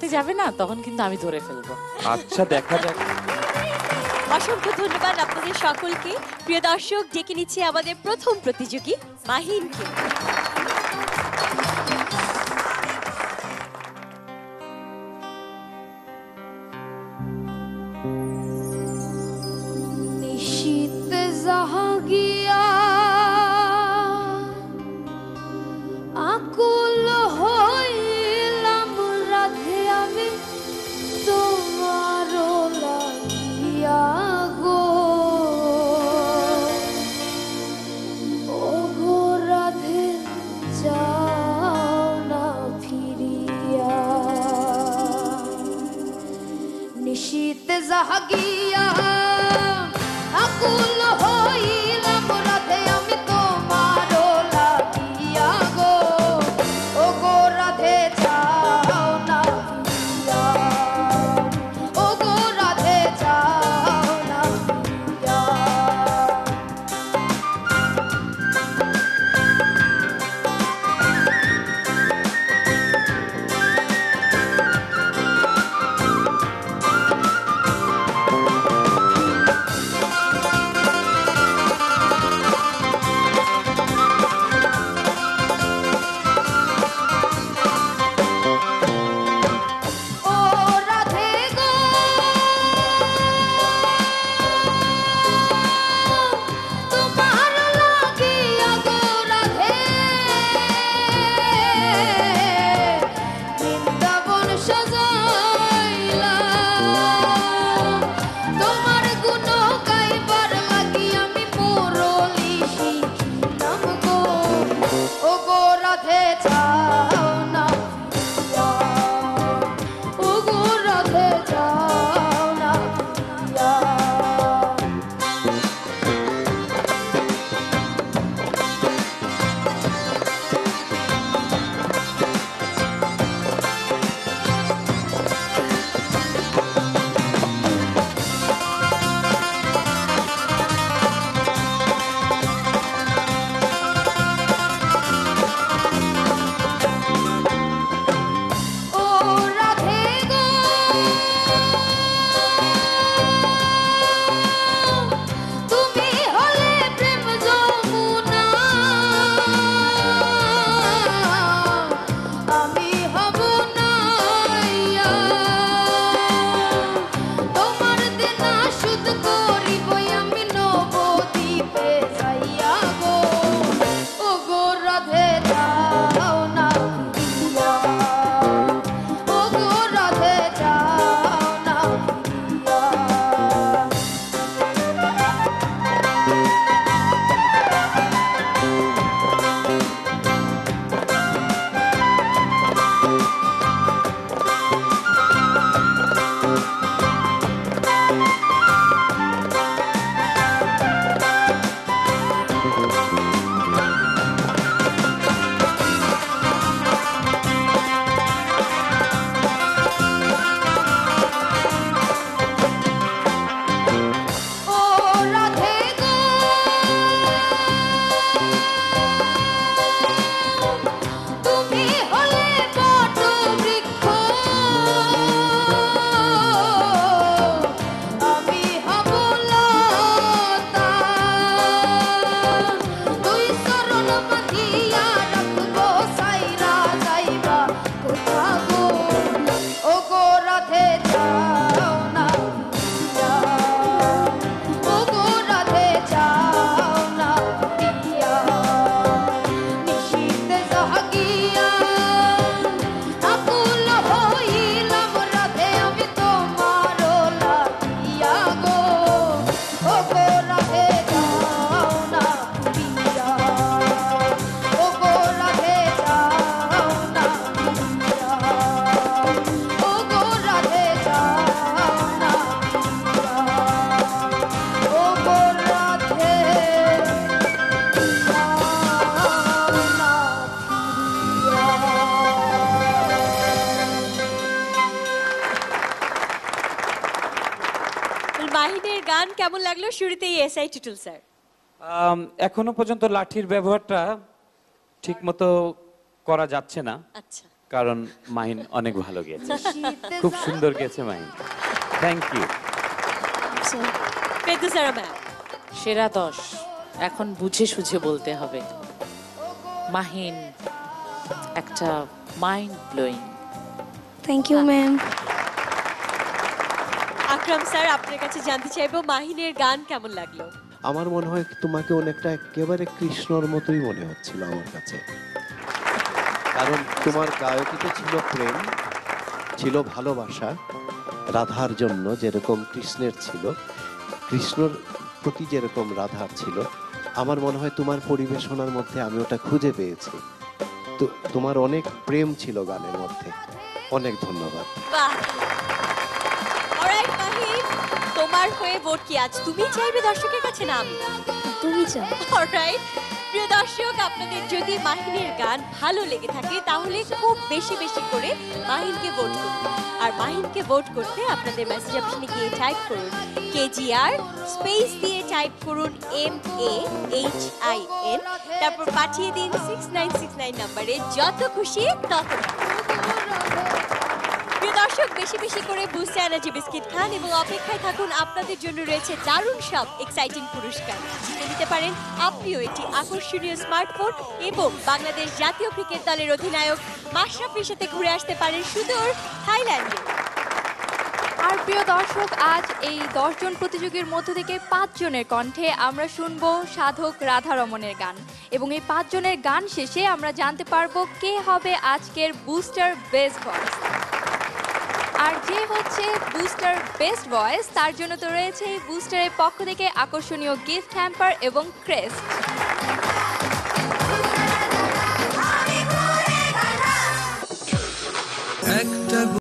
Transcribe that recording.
হাঁটতে যাবে না তখন কিন্তু আমি ধরে ফেলবো। আচ্ছা দেখা যাক। অসংখ্য ধন্যবাদ আপনাদের সকলকে। প্রিয় দর্শক, ডেকে নিচ্ছি আমাদের প্রথম প্রতিযোগী মাহিনকে। নিশীথ জাহাগিয়া আকুল হইলাম রাধে আমি তোমার লাগিয়া গো, ও গো রাধে যাও না ফিরিয়া। নিশীথ জাহাগিয়া আকুল হইলাম রাধে আমি তোমার লাগিয়া গো, ও গো রাধে যাও না ফিরিয়া, ও গো রাধে যাও না ফিরিয়া। ও রাধে গো তোমার লাগিয়া গো রাধে বৃন্দাবন সাজাইলাম, তোমার গুণ গাইবার লাগি আমি মুরলি শিখিলাম গো, ও গো রাধে যাও না ফিরিয়া, ও গো রাধে যাও না ফিরিয়া। ও রাধে গো তুমি হলে প্রেম যমুনা, আমি হব নাইয়া, তোমার দেনা সুদ করিব আমি নবদ্বীপে যাইয়া গো, ও গো রাধে যাও না ফিরিয়া, ও গো রাধে যাও না ফিরিয়া। ও রাধে গো তুমি হলে বট বৃক্ষ, আমি হব লতা, দুই চরণ বাঁধিয়া রাখব সাইরা যাইবা কোথা গো, ও গো রাধে যাও না ফিরিয়া, ও গো রাধে যাও না ফিরিয়া। নিশীথ জাহাগিয়া আকুল হইলাম রাধে আমি তোমার লাগিয়া গো, ও গো রাধে যাও না ফিরিয়া, ও গো রাধে যাও না ফিরিয়া, ও গো রাধে যাও না ফিরিয়া, ও গো রাধে মাহিনের গান কেমন লাগলো শুরুতেই এসআই টুটুল স্যার? এখনো পর্যন্ত লাঠির ব্যবহারটা ঠিক মতো করা যাচ্ছে না, আচ্ছা, কারণ মাহিন অনেক ভালো গেয়েছে, খুব সুন্দর গেয়েছে মাহিন। Thank you. ফেরদৌসারা ম্যাম। সেরা 10 এখন বুঝে সুঝে বলতে হবে। মাহিন একটা mind blowing. Thank you ma'am. Akram sir, আপনার কাছে জানতে চাইবো মাহিনের গান কেমন লাগলো? আমার মনে হয় তোমাকে অনেকটা একেবারে কৃষ্ণর মতোই মনে হচ্ছিল আমার কাছে, কারণ তোমার গায়কিতে ছিল প্রেম, ছিল ভালোবাসা, রাধার জন্য যেরকম কৃষ্ণের ছিল, কৃষ্ণর প্রতি যেরকম রাধার ছিল। আমার মনে হয় তোমার পরিবেশনার মধ্যে আমি ওটা খুঁজে পেয়েছি। তো তোমার অনেক প্রেম ছিল গানের মধ্যে। অনেক ধন্যবাদ। বাহ। অলরাইট মাহিন, তোমার হয়ে ভোট কি আজ তুমি চাইবে দর্শকের কাছে না আমি? তুমি চাও। অলরাইট, প্রিয় দর্শক, আপনাদের যদি মাহিনের গান ভালো লেগে থাকে তাহলে খুব বেশি বেশি করে মাহিনকে ভোট করুন। আর মাহিনকে ভোট করতে আপনাদের মেসেজ অপশনে গিয়ে টাইপ করুন KGR, স্পেস দিয়ে টাইপ করুন MAHIN, তারপর পাঠিয়ে দিন 6969 নম্বরে। যত খুশি তত প্রিয় দর্শক, বেশি বেশি করে বুস্টার এনার্জি বিস্কিট খান এবং অপেক্ষায় থাকুন, আপনাদের জন্য রয়েছে দারুণ সব এক্সাইটিং পুরস্কার। জিতে নিতে পারেন আপনিও একটি আকর্ষণীয় স্মার্টফোন এবং বাংলাদেশ জাতীয় ক্রিকেট দলের অধিনায়ক মাশরাফির সাথে ঘুরে আসতে পারেন সুদূর থাইল্যান্ডে। আর প্রিয় দর্শক, আজ এই 10 জন প্রতিযোগীর মধ্য থেকে 5 জনের কণ্ঠে আমরা শুনবো সাধক রাধারমণের গান, এবং এই 5 জনের গান শেষে আমরা জানতে পারবো কে হবে আজকের বুস্টার বেস্ট ভয়েস। আর যে হচ্ছে বুস্টার বেস্ট ভয়েস, তার জন্য তো রয়েছে এই বুস্টারের পক্ষ থেকে আকর্ষণীয় গিফট হ্যাম্পার এবং ক্রেস্ট।